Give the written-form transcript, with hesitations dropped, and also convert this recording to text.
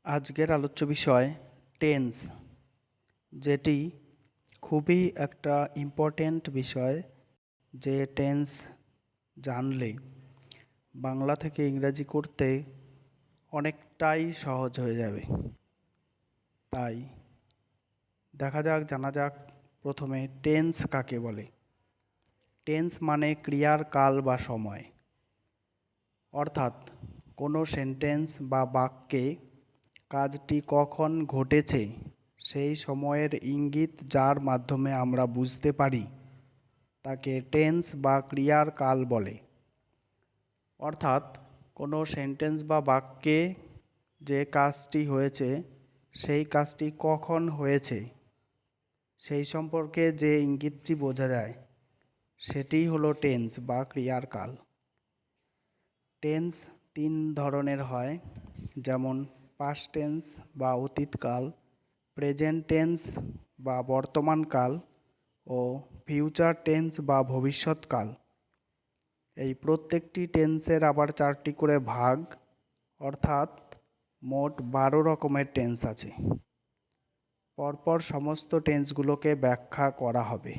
আজকের আলোচ্য বিষয় টেন্স, যেটি খুবই একটা ইম্পর্ট্যান্ট বিষয়। যে টেন্স জানলে বাংলা থেকে ইংরাজি করতে অনেকটাই সহজ হয়ে যাবে। তাই জানা যাক প্রথমে টেন্স কাকে বলে। টেন্স মানে ক্রিয়ার কাল বা সময়, অর্থাৎ কোনো সেন্টেন্স বা বাক্যে কাজটি কখন ঘটেছে সেই সময়ের ইঙ্গিত যার মাধ্যমে আমরা বুঝতে পারি তাকে টেন্স বা ক্রিয়ার কাল বলে। অর্থাৎ কোনো সেন্টেন্স বা বাক্যে যে কাজটি হয়েছে সেই কাজটি কখন হয়েছে সেই সম্পর্কে যে ইঙ্গিতটি বোঝা যায় সেটিই হলো টেন্স বা ক্রিয়ার কাল। টেন্স তিন ধরনের হয়, যেমন পাস্ট টেন্স বা অতীতকাল, প্রেজেন্ট টেন্স বা বর্তমানকাল ও ফিউচার টেন্স বা ভবিষ্যৎকাল। এই প্রত্যেকটি টেন্সের আবার 4টি করে ভাগ, অর্থাৎ মোট 12 রকমের টেন্স আছে। পরপর সমস্ত টেন্সগুলোকে ব্যাখ্যা করা হবে।